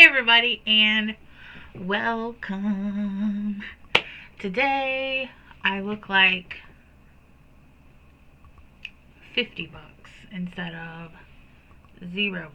everybody, and welcome. Today I look like 50 bucks instead of $0.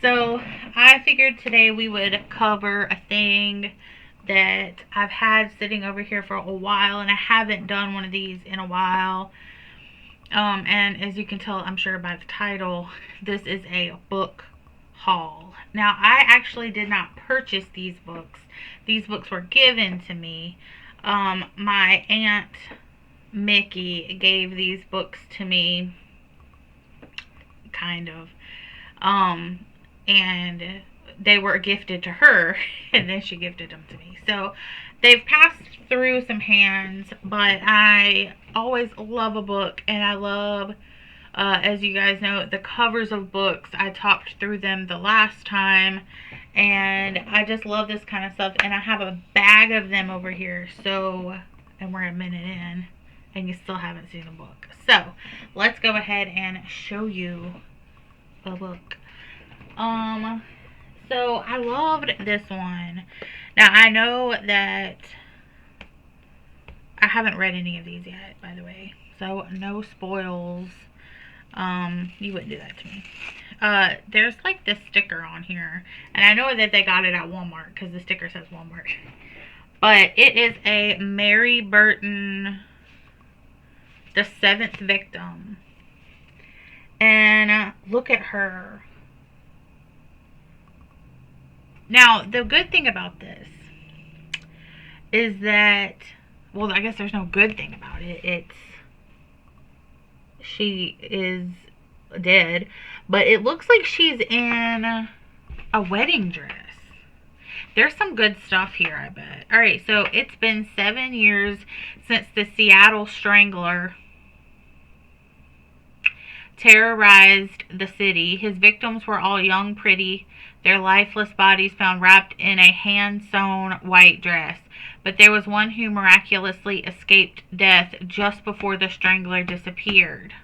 So I figured today we would cover a thing that I've had sitting over here for a while, and I haven't done one of these in a while. And as you can tell, I'm sure by the title, this is a book haul. Now, I actually did not purchase these books. These books were given to me. My aunt Mickey gave these books to me, kind of. And they were gifted to her, and then she gifted them to me. So they've passed through some hands, but I always love a book, and I love, as you guys know, the covers of books. I talked through them the last time, and I just love this kind of stuff, and I have a bag of them over here. So, and we're a minute in, and you still haven't seen the book. So let's go ahead and show you the book. So I loved this one. Now, I know that I haven't read any of these yet, by the way, so no spoils. You wouldn't do that to me. There's like this sticker on here, and I know that they got it at Walmart because the sticker says Walmart. But it is a Mary Burton, The Seventh Victim. And look at her. Now, the good thing about this is that, well, I guess there's no good thing about it. She is dead, but it looks like she's in a wedding dress. There's some good stuff here, I bet. Alright, so it's been 7 years since the Seattle Strangler terrorized the city. His victims were all young, pretty, their lifeless bodies found wrapped in a hand-sewn white dress. But there was one who miraculously escaped death just before the strangler disappeared.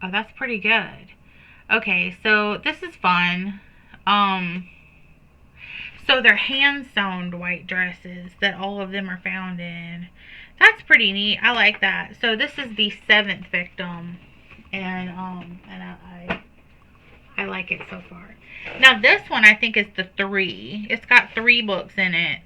Oh, that's pretty good. Okay, so this is fun. So they're hand-sewn white dresses that all of them are found in. That's pretty neat. I like that. So this is the 7th victim. And I like it so far. Now this one I think is the 3. It's got 3 books in it.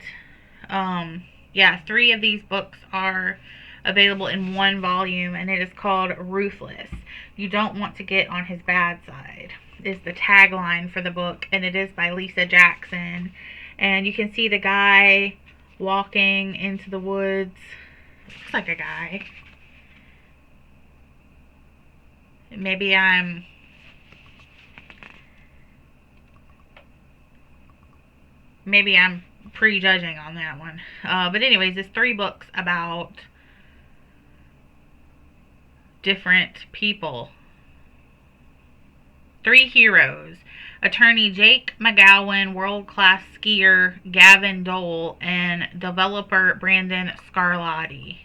Yeah, 3 of these books are available in one volume, and it is called Ruthless. You don't want to get on his bad side is the tagline for the book, and it is by Lisa Jackson. And you can see the guy walking into the woods. Looks like a guy. Maybe I'm prejudging on that one. But anyways, it's 3 books about different people. 3 heroes. Attorney Jake McGowan, world-class skier Gavin Dole, and developer Brandon Scarlatti.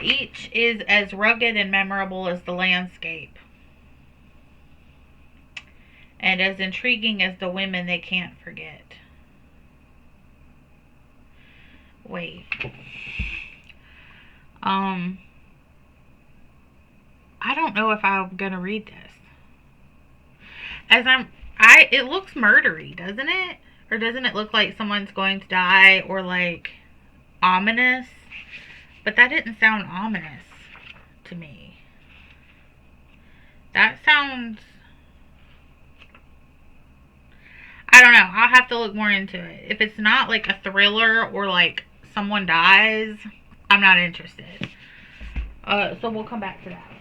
Each is as rugged and memorable as the landscape, and as intriguing as the women they can't forget. Wait. I don't know if I'm gonna read this. It looks murdery, doesn't it? Or doesn't it look like someone's going to die, or like ominous? But that didn't sound ominous to me. That sounds, I don't know. I'll have to look more into it. If it's not like a thriller or like someone dies, I'm not interested. So we'll come back to that one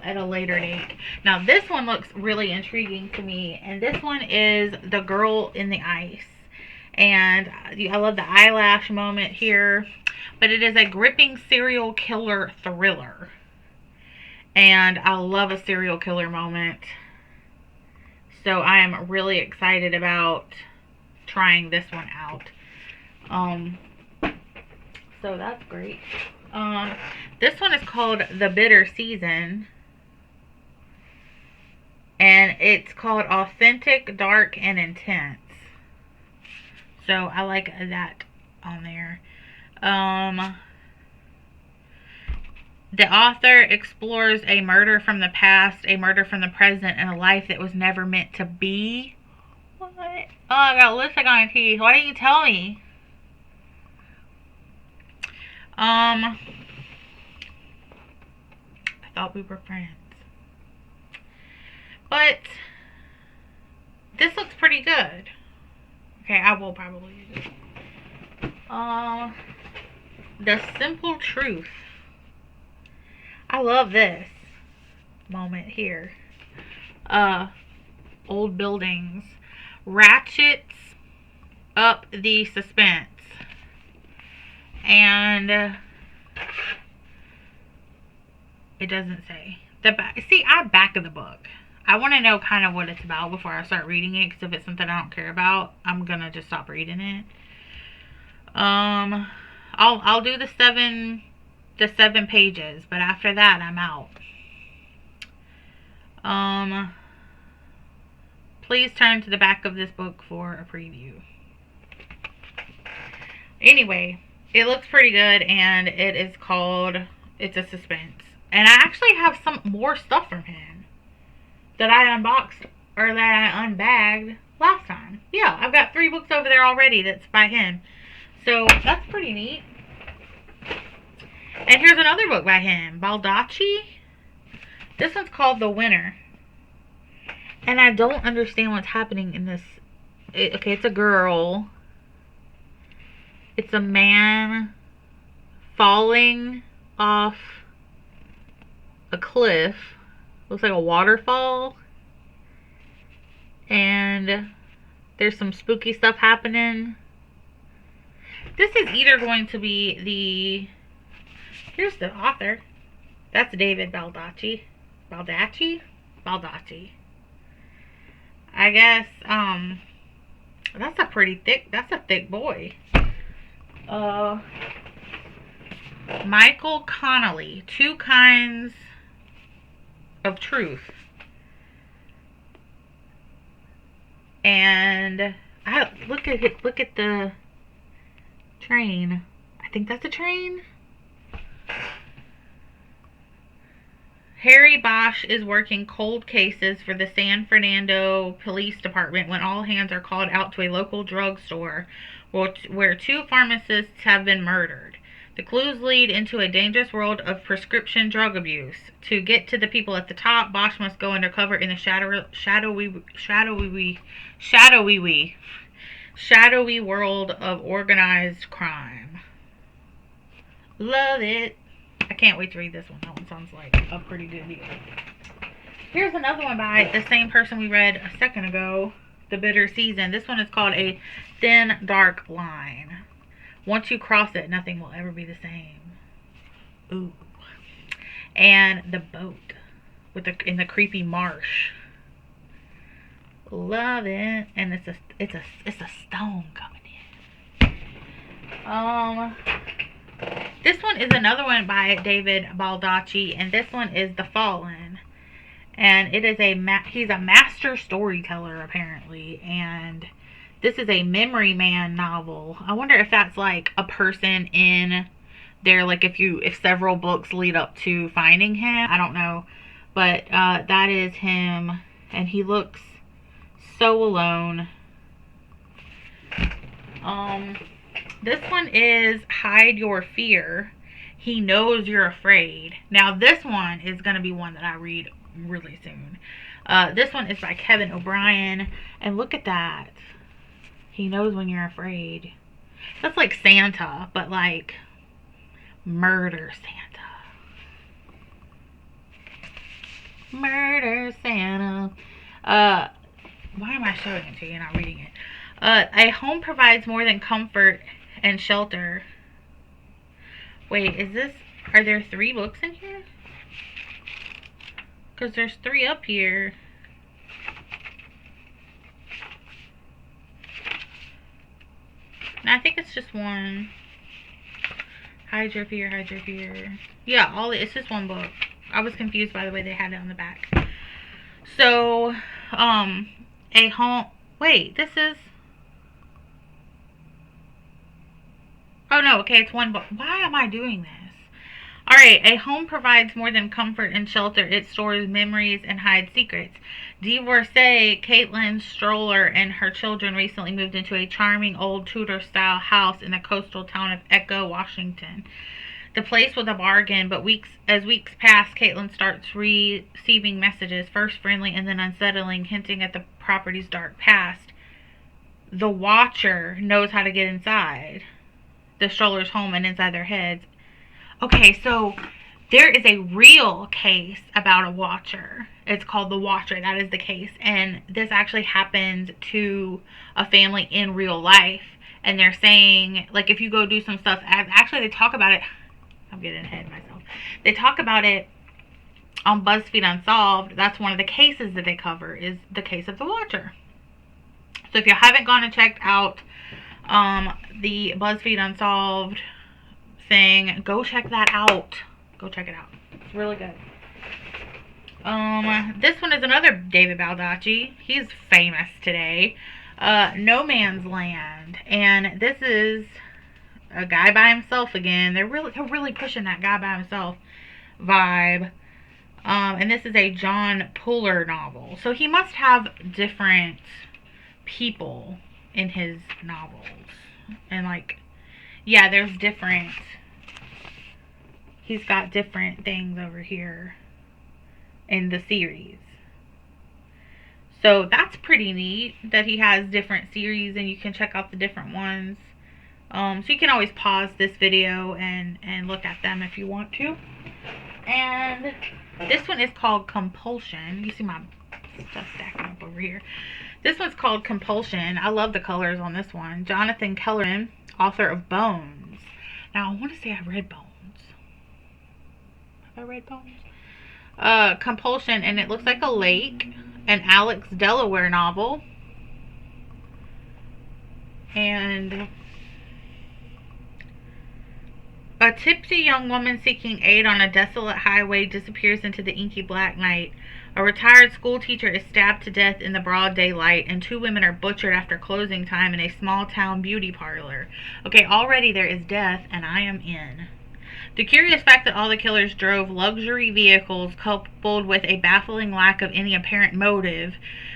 at a later date. Now this one looks really intriguing to me, and this one is The Girl in the Ice. And I love the eyelash moment here, but it is a gripping serial killer thriller. And I love a serial killer moment. So I am really excited about trying this one out. So that's great. This one is called The Bitter Season. And It's called Authentic, Dark, and Intense. So I like that on there. The author explores a murder from the past, a murder from the present, and a life that was never meant to be. What? Oh, I got lipstick on my teeth. Why didn't you tell me? I thought we were friends. But this looks pretty good. Okay, I will probably do this. The Simple Truth. I love this moment here. Old buildings. Ratchets up the suspense. And it doesn't say. The back. See, I back of the book. I want to know kind of what it's about before I start reading it, because if it's something I don't care about, I'm gonna just stop reading it. I'll do the seven pages, but after that I'm out. Please turn to the back of this book for a preview. Anyway, it looks pretty good, and it is called, it's a suspense. And I actually have some more stuff from him that I unboxed, or that I unbagged last time. Yeah, I've got 3 books over there already that's by him. So, that's pretty neat. And here's another book by him, Baldacci. This one's called The Winner. And I don't understand what's happening in this. Okay, it's a girl. It's a man falling off a cliff. Looks like a waterfall. And there's some spooky stuff happening. This is either going to be the... Here's the author. That's David Baldacci. Baldacci? Baldacci. I guess, that's a pretty thick, that's a thick boy. Michael Connolly, Two Kinds of Truth. And look at the train. I think that's a train. Harry Bosch is working cold cases for the San Fernando Police Department when all hands are called out to a local drugstore where 2 pharmacists have been murdered. The clues lead into a dangerous world of prescription drug abuse. To get to the people at the top, Bosch must go undercover in the shadowy world of organized crime. Love it. I can't wait to read this one. That one sounds like a pretty good deal. Here's another one by the same person we read a second ago, The Bitter Season. This one is called A Thin Dark Line. Once you cross it, nothing will ever be the same. Ooh. And the boat in the creepy marsh. Love it. And it's a stone coming in. This one is another one by David Baldacci, and this one is The Fallen. And it is he's a master storyteller apparently, and this is a Memory Man novel. I wonder if that's like a person in there, like if several books lead up to finding him. I don't know, but that is him, and he looks so alone. This one is Hide Your Fear. He Knows You're Afraid. Now this one is going to be one that I read really soon. This one is by Kevin O'Brien. And look at that. He knows when you're afraid. That's like Santa, but like Murder Santa. Murder Santa. Why am I showing it to you and not reading it? A home provides more than comfort and shelter. Wait, are there 3 books in here? Because there's 3 up here. No, I think it's just one. Hide Your Fear, Hide Your Fear. Yeah, it's just one book. I was confused by the way they had it on the back. So, A home. Wait, this is. Oh no, okay, it's one book. Why am I doing this? Alright, a home provides more than comfort and shelter. It stores memories and hides secrets. Divorcee Caitlin Stroller and her children recently moved into a charming old Tudor-style house in the coastal town of Echo, Washington. The place was a bargain, but as weeks pass, Caitlin starts receiving messages, first friendly and then unsettling, hinting at the property's dark past. The Watcher knows how to get inside the Strollers' home and inside their heads. Okay, so there is a real case about a Watcher. It's called The Watcher. That is the case. And this actually happened to a family in real life. And they're saying, like, if you go do some stuff, actually they talk about it. I'm getting ahead of myself. They talk about it on BuzzFeed Unsolved. That's one of the cases that they cover, is the case of The Watcher. So if you haven't gone and checked out the BuzzFeed Unsolved thing, go check that out. Go check it out. It's really good. This one is another David Baldacci. He's famous today. No Man's Land. And this is a guy by himself again. They're really pushing that guy by himself vibe. And this is a John Puller novel. So he must have different people in his novels. And like, yeah, there's different. He's got different things over here in the series. So that's pretty neat that he has different series and you can check out the different ones. So you can always pause this video and look at them if you want to. And this one is called Compulsion. You see my stuff stacking up over here. This one's called Compulsion. I love the colors on this one. Jonathan Kellerman, author of Bones. Now, I want to say I read Bones. Have I read Bones? Compulsion, and it looks like a lake. An Alex Delaware novel. And a tipsy young woman seeking aid on a desolate highway disappears into the inky black night. A retired school teacher is stabbed to death in the broad daylight, and 2 women are butchered after closing time in a small town beauty parlor. Okay, already there is death, and I am in. The curious fact that all the killers drove luxury vehicles, coupled with a baffling lack of any apparent motive,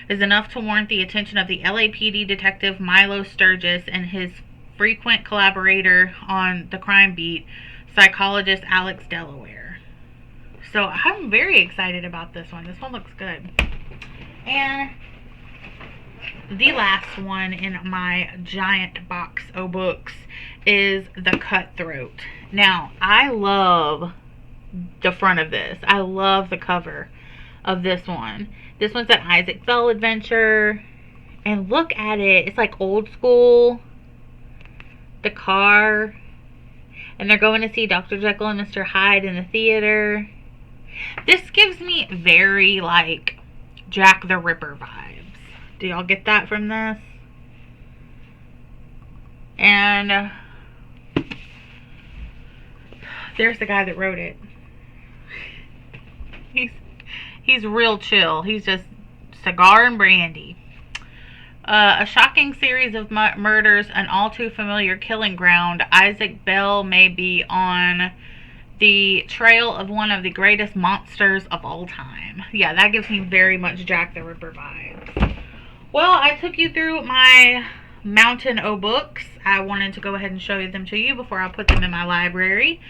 is enough to warrant the attention of the LAPD detective Milo Sturgis and his frequent collaborator on the crime beat, psychologist Alex Delaware. So I'm very excited about this one. This one looks good. And the last one in my giant box of books is The Cutthroat. Now, I love the front of this. I love the cover of this one. This one's an Isaac Bell adventure. And look at it. It's like old school. The car. And they're going to see Dr. Jekyll and Mr. Hyde in the theater. This gives me very, like, Jack the Ripper vibes. Do y'all get that from this? And there's the guy that wrote it. He's real chill. He's just cigar and brandy. A shocking series of murders, an all too familiar killing ground. Isaac Bell may be on the trail of one of the greatest monsters of all time. Yeah, that gives me very much Jack the Ripper vibes. Well, I took you through my mountain o' books. I wanted to go ahead and show them to you before I put them in my library.